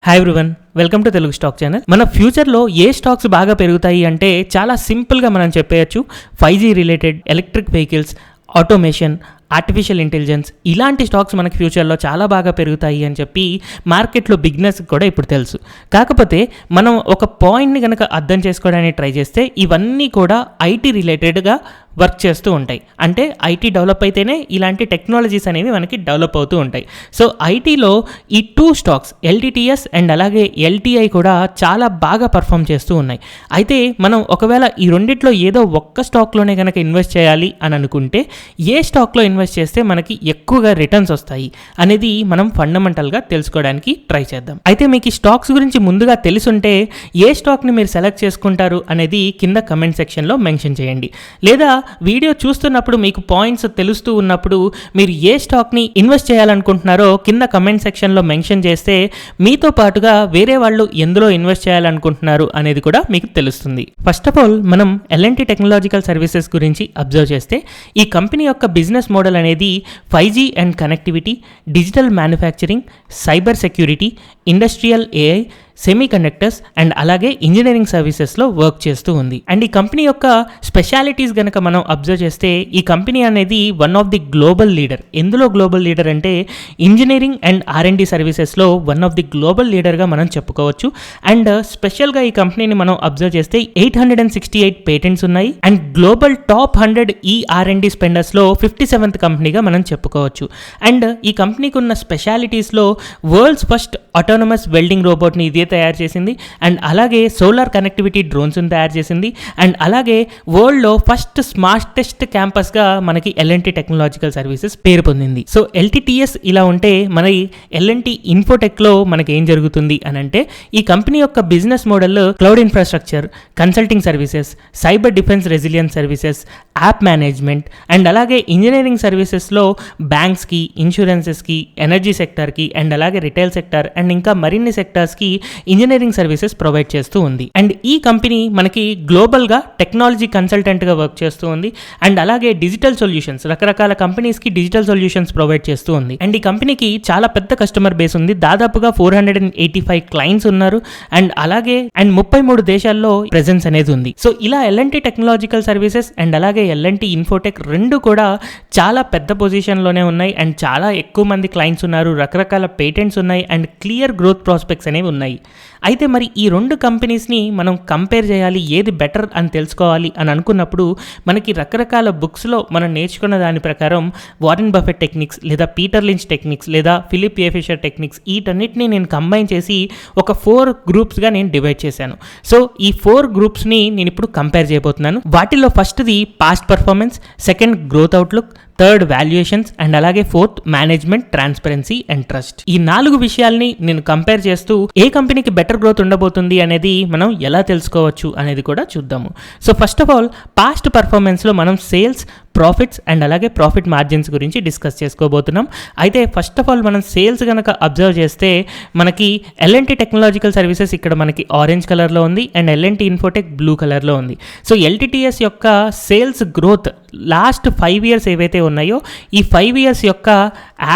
Hi everyone, welcome to Telugu stock channel. మన ఫ్యూచర్లో ఏ stocks బాగా పెరుగుతాయి అంటే చాలా సింపుల్గా మనం చెప్పేయచ్చు. 5G related, electric vehicles, automation, artificial intelligence ఇలాంటి స్టాక్స్ మనకి ఫ్యూచర్లో చాలా బాగా పెరుగుతాయి అని చెప్పి మార్కెట్లో బిగ్నెస్ కూడా ఇప్పుడు తెలుసు. కాకపోతే మనం ఒక పాయింట్ని కనుక అర్థం చేసుకోవడానికి ట్రై చేస్తే ఇవన్నీ కూడా ఐటీ రిలేటెడ్గా వర్క్ చేస్తూ ఉంటాయి. అంటే ఐటీ డెవలప్ అయితేనే ఇలాంటి టెక్నాలజీస్ అనేవి మనకి డెవలప్ అవుతూ ఉంటాయి. సో ఐటీలో ఈ 2 స్టాక్స్ ఎల్టీటీఎస్ అండ్ అలాగే ఎల్టీఐ కూడా చాలా బాగా పర్ఫామ్ చేస్తూ ఉన్నాయి. అయితే మనం ఒకవేళ ఈ రెండిట్లో ఏదో ఒక్క స్టాక్లోనే కనుక ఇన్వెస్ట్ చేయాలి అని అనుకుంటే ఏ స్టాక్లో ఇన్వెస్ట్ చేస్తే మనకి ఎక్కువగా రిటర్న్స్ వస్తాయి అనేది మనం ఫండమెంటల్గా తెలుసుకోవడానికి ట్రై చేద్దాం. అయితే మీకు ఈ స్టాక్స్ గురించి ముందుగా తెలుసుంటే ఏ స్టాక్ని మీరు సెలెక్ట్ చేసుకుంటారు అనేది కింద కమెంట్ సెక్షన్లో మెన్షన్ చేయండి. లేదా వీడియో చూస్తున్నప్పుడు మీకు పాయింట్స్ తెలుస్తూ ఉన్నప్పుడు మీరు ఏ స్టాక్ని ఇన్వెస్ట్ చేయాలనుకుంటున్నారో కింద కమెంట్ సెక్షన్లో మెన్షన్ చేస్తే మీతో పాటుగా వేరే వాళ్ళు ఎందులో ఇన్వెస్ట్ చేయాలనుకుంటున్నారు అనేది కూడా మీకు తెలుస్తుంది. ఫస్ట్ ఆఫ్ ఆల్ మనం ఎల్ఎన్టీ టెక్నాలజికల్ సర్వీసెస్ గురించి అబ్జర్వ్ చేస్తే ఈ కంపెనీ యొక్క బిజినెస్ మోడల్ అనేది 5G and connectivity, digital manufacturing, cyber security, industrial AI, semi conductors and అలాగే ఇంజనీరింగ్ సర్వీసెస్లో వర్క్ చేస్తూ ఉంది. అండ్ ఈ కంపెనీ యొక్క స్పెషాలిటీస్ కనుక మనం అబ్జర్వ్ చేస్తే ఈ కంపెనీ అనేది one of the global leader. ఎందులో గ్లోబల్ లీడర్ అంటే ఇంజనీరింగ్ అండ్ R&D సర్వీసెస్లో వన్ ఆఫ్ ది గ్లోబల్ లీడర్గా మనం చెప్పుకోవచ్చు. అండ్ స్పెషల్గా ఈ కంపెనీని మనం అబ్జర్వ్ చేస్తే 868 పేటెంట్స్ ఉన్నాయి అండ్ గ్లోబల్ టాప్ 100 ఈ R&D స్పెండర్స్లో 57th కంపెనీగా మనం చెప్పుకోవచ్చు. అండ్ ఈ కంపెనీకి ఉన్న స్పెషాలిటీస్లో వరల్డ్స్ ఫస్ట్ ఆటోనమస్ వెల్డింగ్ రోబోట్ని ఇదే తయారు చేసింది అండ్ అలాగే సోలార్ కనెక్టివిటీ డ్రోన్స్ని తయారు చేసింది అండ్ అలాగే వరల్డ్లో ఫస్ట్ స్మార్టెస్ట్ క్యాంపస్గా మనకి ఎల్ఎన్టీ టెక్నాలజికల్ సర్వీసెస్ పేరు పొందింది. సో ఎల్టీటీఎస్ ఇలా ఉంటే మన ఎల్ఎన్టీ ఇన్ఫోటెక్లో మనకి ఏం జరుగుతుంది అని అంటే ఈ కంపెనీ యొక్క business model cloud infrastructure, consulting services, cyber defence resilience services, app management and అలాగే ఇంజనీరింగ్ సర్వీసెస్లో బ్యాంక్స్కి, ఇన్సూరెన్సెస్కి, ఎనర్జీ సెక్టార్కి అండ్ అలాగే రిటైల్ సెక్టార్ అండ్ ఇంకా మరిన్ని సెక్టార్స్కి ఇంజనీరింగ్ సర్వీసెస్ ప్రొవైడ్ చేస్తూ ఉంది. అండ్ ఈ కంపెనీ మనకి గ్లోబల్గా టెక్నాలజీ కన్సల్టెంట్గా వర్క్ చేస్తూ ఉంది అండ్ అలాగే డిజిటల్ సొల్యూషన్స్, రకరకాల కంపెనీస్కి డిజిటల్ సొల్యూషన్స్ ప్రొవైడ్ చేస్తూ ఉంది. అండ్ ఈ కంపెనీకి చాలా పెద్ద కస్టమర్ బేస్ ఉంది. దాదాపుగా 485 క్లయింట్స్ ఉన్నారు అండ్ అలాగే 33 దేశాల్లో ప్రెజెన్స్ అనేది ఉంది. సో ఇలా ఎల్ఎన్టీ టెక్నాలజికల్ సర్వీసెస్ అండ్ అలాగే ఎల్ఎన్టీ ఇన్ఫోటెక్ రెండు కూడా చాలా పెద్ద పొజిషన్లోనే ఉన్నాయి అండ్ చాలా ఎక్కువ మంది క్లయింట్స్ ఉన్నారు, రకరకాల పేటెంట్స్ ఉన్నాయి అండ్ క్లియర్ గ్రోత్ ప్రాస్పెక్ట్స్ అనేవి ఉన్నాయి. అయితే మరి ఈ రెండు కంపెనీస్ని మనం కంపేర్ చేయాలి, ఏది బెటర్ అని తెలుసుకోవాలి అని అనుకున్నప్పుడు మనకి రకరకాల బుక్స్లో మనం నేర్చుకున్న దాని ప్రకారం వారెన్ బఫెట్ టెక్నిక్స్ లేదా పీటర్ లించ్ టెక్నిక్స్ లేదా ఫిలిప్ ఏ ఫిషర్ టెక్నిక్స్ వీటన్నిటిని నేను కంబైన్ చేసి ఒక 4 గ్రూప్స్గా నేను డివైడ్ చేశాను. సో ఈ 4 గ్రూప్స్ని నేను ఇప్పుడు కంపేర్ చేయబోతున్నాను. వాటిలో ఫస్ట్ది past performance, second growth outlook, third valuations and అలాగే fourth management, transparency and trust. ఈ 4 విషయాల్ని నేను కంపేర్ చేస్తూ ఏ కంపెనీకి బెటర్ గ్రోత్ ఉండబోతుంది అనేది మనం ఎలా తెలుసుకోవచ్చు అనేది కూడా చూద్దాము. So first of all past పర్ఫార్మెన్స్లో మనం సేల్స్, ప్రాఫిట్స్ అండ్ అలాగే ప్రాఫిట్ మార్జిన్స్ గురించి డిస్కస్ చేసుకోబోతున్నాం. అయితే ఫస్ట్ ఆఫ్ ఆల్ మనం సేల్స్ కనుక అబ్జర్వ్ చేస్తే మనకి ఎల్ఎన్టీ టెక్నాలజికల్ సర్వీసెస్ ఇక్కడ మనకి ఆరెంజ్ కలర్లో ఉంది అండ్ ఎల్ఎన్టీ ఇన్ఫోటెక్ బ్లూ కలర్లో ఉంది. సో ఎల్టీటీఎస్ యొక్క సేల్స్ గ్రోత్ లాస్ట్ 5 ఇయర్స్ ఏవైతే ఉన్నాయో ఈ 5 ఇయర్స్ యొక్క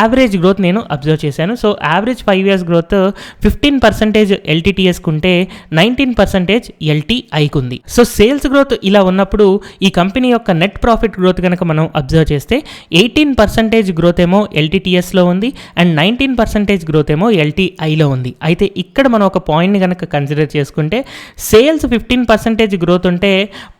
యావరేజ్ గ్రోత్ నేను అబ్జర్వ్ చేశాను. సో యావరేజ్ 5 ఇయర్స్ గ్రోత్ 15% ఎల్టీటీఎస్కి ఉంటే 19% ఎల్టీఐకి ఉంది. సో సేల్స్ గ్రోత్ ఇలా ఉన్నప్పుడు ఈ కంపెనీ యొక్క నెట్ ప్రాఫిట్ గ్రోత్ కనుక మనం అబ్జర్వ్ చేస్తే 18% గ్రోత్ ఏమో ఎల్టీటీఎస్లో ఉంది అండ్ 19% గ్రోత్ ఏమో ఎల్టీఐలో ఉంది. అయితే ఇక్కడ మనం ఒక పాయింట్ని కనుక కన్సిడర్ చేసుకుంటే సేల్స్ 15% గ్రోత్ ఉంటే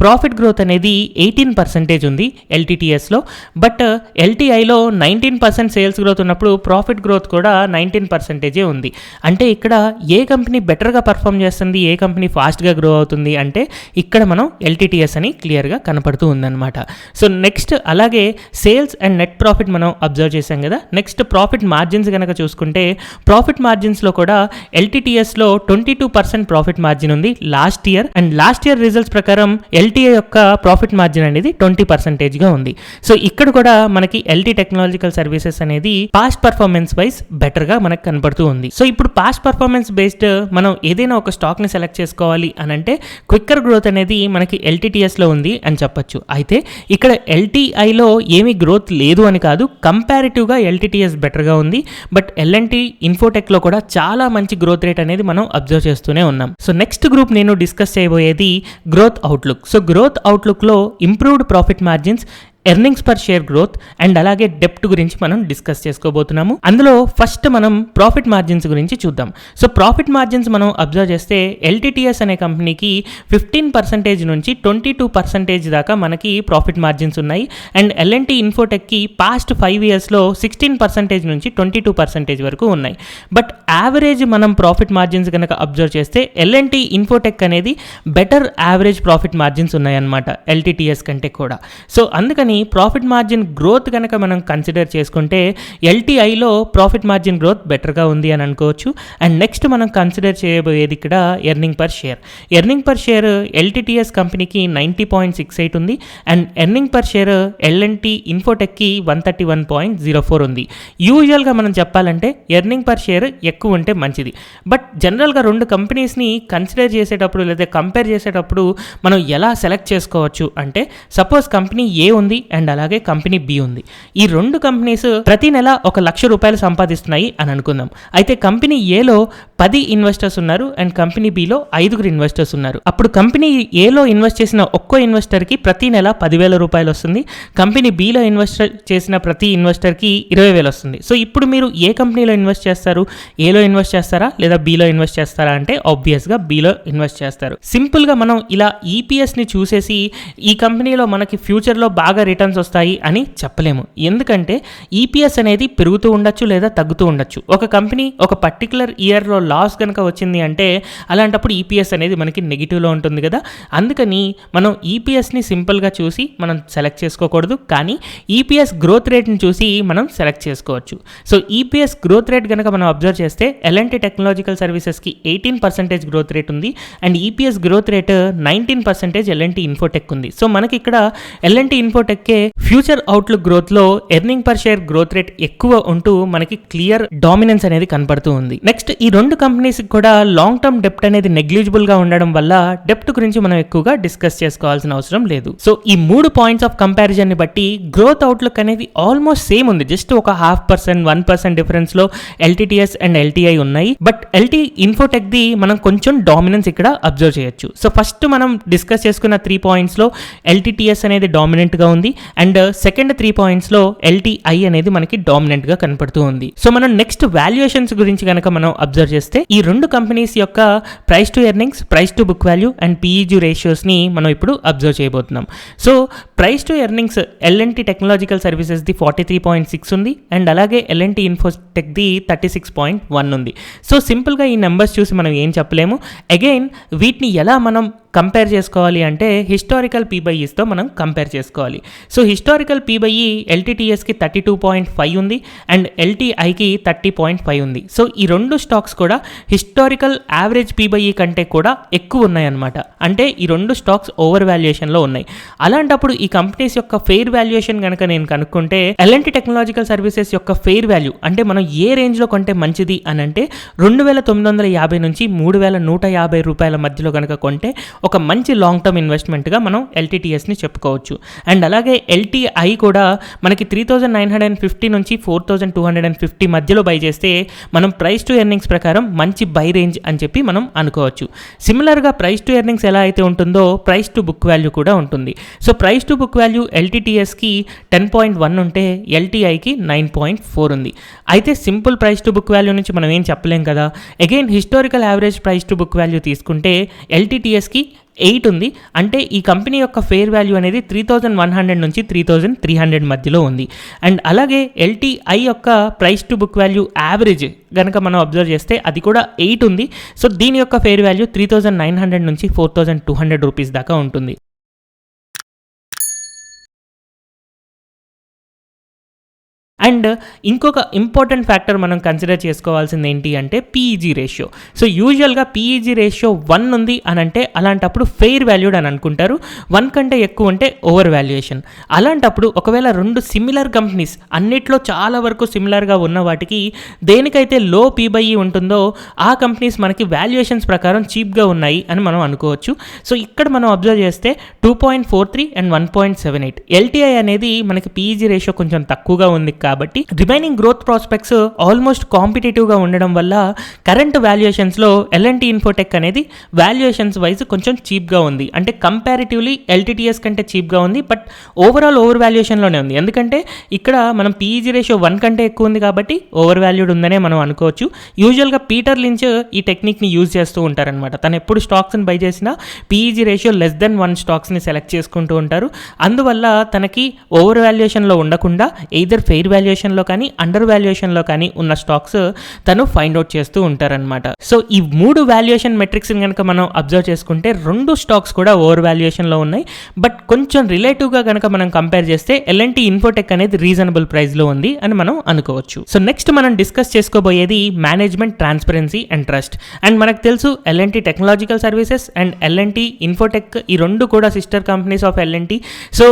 ప్రాఫిట్ గ్రోత్ అనేది 18% ఉంది ఎల్టీటీఎస్లో. బట్ ఎల్టీఐలో 19% సేల్స్ గ్రోత్ ఉన్నప్పుడు ప్రాఫిట్ గ్రోత్ కూడా 19% ఉంది. అంటే ఇక్కడ ఏ కంపెనీ బెటర్గా పర్ఫామ్ చేస్తుంది, ఏ కంపెనీ ఫాస్ట్గా గ్రో అవుతుంది అంటే ఇక్కడ మనం ఎల్టీటీఎస్ అని క్లియర్గా కనపడుతూ ఉందన్నమాట. సో నెక్స్ట్ అలాగే సేల్స్ అండ్ నెట్ ప్రాఫిట్ మనం అబ్జర్వ్ చేసాం కదా. నెక్స్ట్ ప్రాఫిట్ మార్జిన్స్ కనుక చూసుకుంటే ప్రాఫిట్ మార్జిన్స్లో కూడా ఎల్టీటీఎస్లో 22% ప్రాఫిట్ మార్జిన్ ఉంది last year and last year results ప్రకారం ఎల్టీఐ యొక్క ప్రాఫిట్ మార్జిన్ అనేది 20%గా ఉంది. సో ఇక్కడ కూడా మనకి ఎల్టీ టెక్నాలజికల్ సర్వీసెస్ అనేది అనేది పాస్ట్ పర్ఫార్మెన్స్ వైజ్ బెటర్ గా మనకు కనబడుతూ ఉంది. సో ఇప్పుడు పాస్ట్ పర్ఫార్మెన్స్ బేస్డ్ మనం ఏదైనా ఒక స్టాక్ ని సెలెక్ట్ చేసుకోవాలి అని అంటే క్విక్కర్ గ్రోత్ అనేది మనకి LTTS లో ఉంది అని చెప్పొచ్చు. అయితే ఇక్కడ LTIలో ఏమీ గ్రోత్ లేదు అని కాదు, కంపారిటివ్ గా LTTS బెటర్ గా ఉంది. బట్ L&T ఇన్ఫోటెక్ లో కూడా చాలా మంచి గ్రోత్ రేట్ అనేది మనం అబ్జర్వ్ చేస్తూనే ఉన్నాం. సో నెక్స్ట్ గ్రూప్ నేను డిస్కస్ చేయబోయేది growth outlook. So growth outlook లో improved profit margins, earnings per share growth and అలాగే డెప్ట్ గురించి మనం డిస్కస్ చేసుకోబోతున్నాము. అందులో ఫస్ట్ మనం ప్రాఫిట్ మార్జిన్స్ గురించి చూద్దాం. సో ప్రాఫిట్ మార్జిన్స్ మనం అబ్జర్వ్ చేస్తే LTTS అనే కంపెనీకి 15% నుంచి 22% దాకా మనకి ప్రాఫిట్ మార్జిన్స్ ఉన్నాయి. అండ్ L&T ఇన్ఫోటెక్కి పాస్ట్ 5 ఇయర్స్లో 16% నుంచి 22% వరకు ఉన్నాయి. బట్ యావరేజ్ మనం ప్రాఫిట్ మార్జిన్స్ కనుక అబ్జర్వ్ చేస్తే L&T ఇన్ఫోటెక్ అనేది బెటర్ యావరేజ్ ప్రాఫిట్ మార్జిన్స్ ఉన్నాయన్నమాట LTTS కంటే కూడా. సో అందుకని ప్రాఫిట్ మార్జిన్ గ్రోత్ కనుక మనం కన్సిడర్ చేసుకుంటే LTIలో ప్రాఫిట్ మార్జిన్ గ్రోత్ బెటర్గా ఉంది అని అనుకోవచ్చు. అండ్ నెక్స్ట్ మనం కన్సిడర్ చేయబోయేది ఇక్కడ earning per share. Earning per share LTTS కంపెనీకి 90.68 ఉంది and earning per share L&T ఇన్ఫోటెక్కి 131.04 ఉంది. యూజువల్గా మనం చెప్పాలంటే ఎర్నింగ్ పర్ షేర్ ఎక్కువ ఉంటే మంచిది. బట్ జనరల్గా రెండు కంపెనీస్ని కన్సిడర్ చేసేటప్పుడు లేదా కంపేర్ చేసేటప్పుడు మనం ఎలా సెలెక్ట్ చేసుకోవచ్చు అంటే సపోజ్ కంపెనీ ఏ ఉంది అండ్ అలాగే కంపెనీ బి ఉంది. ఈ రెండు కంపెనీస్ ప్రతి నెల 1 లక్ష రూపాయలు సంపాదిస్తున్నాయి అని అనుకుందాం. అయితే కంపెనీ ఏలో 10 ఇన్వెస్టర్స్ ఉన్నారు అండ్ కంపెనీ బిలో 5 ఇన్వెస్టర్స్ ఉన్నారు. అప్పుడు కంపెనీ ఏలో ఇన్వెస్ట్ చేసిన ఒక్కో ఇన్వెస్టర్కి ప్రతి నెల 10,000 రూపాయలు వస్తుంది. కంపెనీ బిలో ఇన్వెస్ట్ చేసిన ప్రతి ఇన్వెస్టర్కి 20,000 వస్తుంది. సో ఇప్పుడు మీరు ఏ కంపెనీలో ఇన్వెస్ట్ చేస్తారు? ఏలో ఇన్వెస్ట్ చేస్తారా లేదా బిలో ఇన్వెస్ట్ చేస్తారా అంటే ఆబ్వియస్గా బిలో ఇన్వెస్ట్ చేస్తారు. సింపుల్గా మనం ఇలా EPSని చూసేసి ఈ కంపెనీలో మనకి ఫ్యూచర్లో బాగా రిటర్న్స్ వస్తాయి అని చెప్పలేము. ఎందుకంటే EPS అనేది పెరుగుతూ ఉండొచ్చు లేదా తగ్గుతూ ఉండొచ్చు. ఒక కంపెనీ ఒక పర్టికులర్ ఇయర్లో లాస్ కనుక వచ్చింది అంటే అలాంటప్పుడు EPS అనేది మనకి నెగిటివ్లో ఉంటుంది కదా. అందుకని మనం EPSని సింపుల్గా చూసి మనం సెలెక్ట్ చేసుకోకూడదు, కానీ EPS గ్రోత్ రేట్ని చూసి మనం సెలెక్ట్ చేసుకోవచ్చు. సో EPS గ్రోత్ రేట్ కనుక మనం అబ్జర్వ్ చేస్తే L&T టెక్నాలజికల్ సర్వీసెస్కి 18% గ్రోత్ రేట్ ఉంది and EPS growth rate 19% L&T Infotech ఉంది. సో మనకి ఇక్కడ L&T ఇన్ఫోటెక్కే ఫ్యూచర్ అవుట్లుక్ గ్రోత్లో earning per share growth rate ఎక్కువ ఉంటూ మనకి క్లియర్ డామినెన్స్ అనేది కనపడుతూ ఉంది. నెక్స్ట్ ఈ రెండు కంపెనీస్కి కూడా లాంగ్ టర్మ్ డెప్ట్ అనేది నెగ్లిజిబుల్గా ఉండడం వల్ల డెప్ట్ గురించి మనం ఎక్కువగా డిస్కస్ చేసుకోవాల్సిన అవసరం లేదు. సో ఈ 3 పాయింట్స్ ఆఫ్ కంపారిజన్ని బట్టి గ్రోత్ అవుట్లుక్ అనేది ఆల్మోస్ట్ సేమ్ ఉంది. జస్ట్ ఒక 0.5%, 1% డిఫరెన్స్లో LTTS అండ్ LTI ఉన్నాయి. బట్ LT ఇన్ఫోటెక్ది మనం కొంచెం డామినెన్స్ ఇక్కడ అబ్జర్వ్ చేయొచ్చు. సో ఫస్ట్ మనం డిస్కస్ చేసుకున్న 3 పాయింట్స్లో LTTS అనేది డామినెంట్గా ఉంది అండ్ సెకండ్ 3 పాయింట్స్లో LTI అనేది మనకి డామినెంట్గా కనపడుతూ ఉంది. సో మనం నెక్స్ట్ వాల్యుయేషన్స్ గురించి కనుక మనం అబ్జర్వ్ చేస్తే ఈ రెండు కంపెనీస్ యొక్క price to earnings, price to book value and PEG రేషియోస్ని మనం ఇప్పుడు అబ్జర్వ్ చేయబోతున్నాం. So price to earnings L&T technological సర్వీసెస్ది 43.6 ఉంది అండ్ అలాగే L&T ఇన్ఫోటెక్ది 36.1 ఉంది. సో సింపుల్గా ఈ నెంబర్స్ చూసి మనం ఏం చెప్పలేము. అగైన్ వీటిని ఎలా మనం కంపేర్ చేసుకోవాలి అంటే హిస్టారికల్ P/Eతో మనం కంపేర్ చేసుకోవాలి. సో హిస్టారికల్ P/E LTTSకి 32.5 ఉంది అండ్ LTIకి 30.5 ఉంది. సో ఈ రెండు స్టాక్స్ కూడా హిస్టారికల్ యావరేజ్ P/E కంటే కూడా ఎక్కువ ఉన్నాయన్నమాట. అంటే ఈ రెండు స్టాక్స్ ఓవర్ వాల్యుయేషన్లో ఉన్నాయి. అలాంటప్పుడు ఈ కంపెనీస్ యొక్క ఫెయిర్ వాల్యుయేషన్ కనుక నేను కనుక్కుంటే L&T టెక్నాలజికల్ సర్వీసెస్ యొక్క ఫెయిర్ వాల్యూ అంటే మనం ఏ రేంజ్లో కొంటే మంచిది అని అంటే 2,950 నుంచి 3,150 రూపాయల మధ్యలో కనుక కొంటే ఒక మంచి లాంగ్ టర్మ్ ఇన్వెస్ట్మెంట్గా మనం LTTSని చెప్పుకోవచ్చు. అండ్ అలాగే LTI కూడా మనకి 3,950 నుంచి 4,250 మధ్యలో బై చేస్తే మనం ప్రైస్ టు ఎర్నింగ్స్ ప్రకారం మంచి బై రేంజ్ అని చెప్పి మనం అనుకోవచ్చు. సిమిలర్గా ప్రైస్ టు ఎర్నింగ్స్ ఎలా అయితే ఉంటుందో ప్రైస్ టు బుక్ వాల్యూ కూడా ఉంటుంది. So price to book value LTTS 10.1 ఉంటే LTIకి 9.4 ఉంది. అయితే simple price to book value నుంచి మనం ఏం చెప్పలేం కదా. Again historical average price to book value తీసుకుంటే LTTSకి 8 ఉంది. అంటే ఈ కంపెనీ యొక్క ఫెయిర్ వాల్యూ అనేది 3,100 నుంచి 3,300 మధ్యలో ఉంది. అండ్ అలాగే LTI యొక్క price to book value average కనుక మనం అబ్జర్వ్ చేస్తే అది కూడా 8 ఉంది. సో దీని యొక్క ఫెయిర్ వాల్యూ 3,900 నుంచి 4,200 రూపీస్ దాకా ఉంటుంది. అండ్ ఇంకొక ఇంపార్టెంట్ ఫ్యాక్టర్ మనం కన్సిడర్ చేసుకోవాల్సింది ఏంటి అంటే పీఈజీ రేషియో. సో యూజువల్గా పీఈజీ రేషియో 1 ఉంది అని అంటే అలాంటప్పుడు ఫెయిర్ వాల్యూడ్ అని అనుకుంటారు. 1 కంటే ఎక్కువ ఉంటే ఓవర్ వాల్యుయేషన్. అలాంటప్పుడు ఒకవేళ 2 సిమిలర్ కంపెనీస్ అన్నిట్లో చాలా వరకు సిమిలర్గా ఉన్న వాటికి దేనికైతే లో పీబైఈ ఉంటుందో ఆ కంపెనీస్ మనకి వాల్యుయేషన్స్ ప్రకారం చీప్గా ఉన్నాయి అని మనం అనుకోవచ్చు. సో ఇక్కడ మనం అబ్జర్వ్ చేస్తే 2.43 అండ్ 1.78 ఎల్టీఐ అనేది మనకి పీఈజీ రేషియో కొంచెం తక్కువగా ఉంది కాబట్టి రిమైనింగ్ గ్రోత్ ప్రాస్పెక్ట్స్ ఆల్మోస్ట్ కాంపిటేటివ్గా ఉండడం వల్ల కరెంట్ వాల్యుయేషన్స్లో ఎల్ఎన్టీ ఇన్ఫోటెక్ అనేది వాల్యుయేషన్స్ వైజ్ కొంచెం చీప్గా ఉంది. అంటే కంపారిటివ్లీ ఎల్టీటీఎస్ కంటే చీప్గా ఉంది, బట్ ఓవరాల్ ఓవర్ వాల్యుయేషన్లోనే ఉంది. ఎందుకంటే ఇక్కడ మనం పీఈజీ రేషియో 1 కంటే ఎక్కువ ఉంది కాబట్టి ఓవర్ వాల్యూడ్ ఉందనే మనం అనుకోవచ్చు. యూజువల్గా పీటర్ లించ్ ఈ టెక్నిక్ని యూజ్ చేస్తూ ఉంటారనమాట. తను ఎప్పుడు స్టాక్స్ని బై చేసినా పీఈజీ రేషియో లెస్ దెన్ 1 స్టాక్స్ని సెలెక్ట్ చేసుకుంటూ ఉంటారు. అందువల్ల తనకి ఓవర్ వాల్యుయేషన్లో ఉండకుండా ఎయిదర్ ఫెయిర్ వాల్యుయేషన్లో కానీ అండర్ వాల్యుయేషన్లో కానీ ఉన్న స్టాక్స్ తను ఫైండ్ అవుట్ చేస్తూ ఉంటారనమాట. సో ఈ 3 వాల్యుయేషన్ మెట్రిక్స్ని కనుక మనం అబ్జర్వ్ చేసుకుంటే 2 స్టాక్స్ కూడా ఓవర్ వాల్యుయేషన్లో ఉన్నాయి. బట్ కొంచెం రిలేటివ్గా కనుక మనం కంపేర్ చేస్తే ఎల్ఎన్టీ ఇన్ఫోటెక్ అనేది రీజనబుల్ ప్రైస్లో ఉంది అని మనం అనుకోవచ్చు. సో నెక్స్ట్ మనం డిస్కస్ చేసుకోబోయేది management transparency and trust. And మనకు తెలుసు L&T technological services and L&T Infotech ఈ 2 కూడా sister companies of L&T. So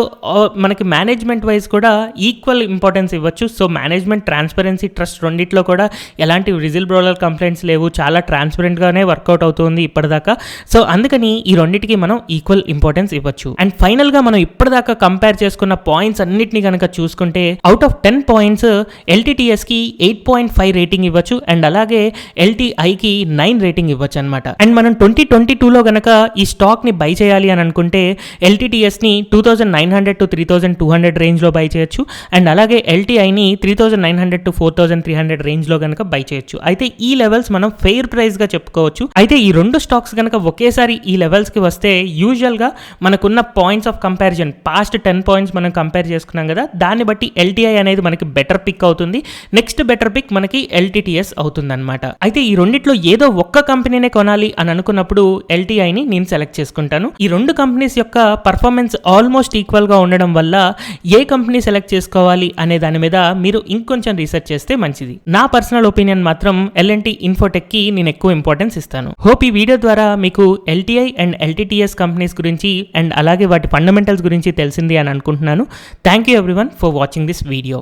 మనకి మేనేజ్మెంట్ వైజ్ కూడా ఈక్వల్ ఇంపార్టెన్స్ ఇవ్వచ్చు. సో మేనేజ్మెంట్ ట్రాన్స్పరెన్సీ ట్రస్ట్ రెండిట్లో కూడా ఎలాంటి విజిల్ బ్లోవర్ కంప్లైంట్స్ లేవు, చాలా ట్రాన్స్పరెంట్గానే వర్కౌట్ అవుతుంది ఇప్పటిదాకా. సో అందుకని ఈ రెండింటికి మనం ఈక్వల్ ఇంపార్టెన్స్ ఇవ్వచ్చు. అండ్ ఫైనల్గా మనం ఇప్పటిదాకా కంపేర్ చేసుకున్న పాయింట్స్ అన్నిటిని కనుక చూసుకుంటే అవుట్ ఆఫ్ 10 పాయింట్స్ ఎల్టీటీఎస్కి 8.5 రేటింగ్ ఇవ్వచ్చు అండ్ అలాగే ఎల్టీఐకి 9 రేటింగ్ ఇవ్వచ్చు అనమాట. అండ్ మనం 2022లో కనుక ఈ స్టాక్ని బై చేయాలి అని అనుకుంటే ఎల్టీటీఎస్ని 2900 to 3200 రేంజ్లో బై చేయొచ్చు అండ్ అలాగే ఎల్టీఐని 3900 to 4300 రేంజ్లో కనుక బై చేయొచ్చు. అయితే ఈ లెవెల్స్ మనం ఫెయిర్ ప్రైస్గా చెప్పుకోవచ్చు. అయితే ఈ 2 స్టాక్స్ కనుక ఒకేసారి ఈ లెవెల్స్కి వస్తే యూజువల్గా మనకున్న points of comparison past 10 points మనం కంపేర్ చేసుకున్నాం కదా, దాన్ని బట్టి ఎల్టీఐ అనేది మనకి బెటర్ పిక్ అవుతుంది. నెక్స్ట్ బెటర్ పిక్ మనకి ఎల్టీటీఎస్ అవుతుంది అనమాట. అయితే ఈ రెండిట్లో ఏదో ఒక్క కంపెనీనే కొనాలి అని అనుకున్నప్పుడు ఎల్టీఐని నేను సెలెక్ట్ చేసుకుంటాను. ఈ 2 కంపెనీస్ యొక్క పర్ఫార్మెన్స్ ఆల్మోస్ట్ ఈక్వల్గా ఉండడం వల్ల ఏ కంపెనీ సెలెక్ట్ చేసుకోవాలి అనే దాని మీద మీరు ఇంకొంచెం రీసెర్చ్ చేస్తే మంచిది. నా పర్సనల్ ఒపీనియన్ మాత్రం ఎల్ఎన్టీ ఇన్ఫోటెక్కి నేను ఎక్కువ ఇంపార్టెన్స్ ఇస్తాను. హోప్ ఈ వీడియో ద్వారా మీకు ఎల్టీఐ అండ్ ఎల్టీటీఎస్ కంపెనీస్ గురించి అండ్ అలాగే వాటి ఫండమెంటల్స్ గురించి తెలిసింది అని అనుకుంటున్నాను. Thank you everyone for watching this video.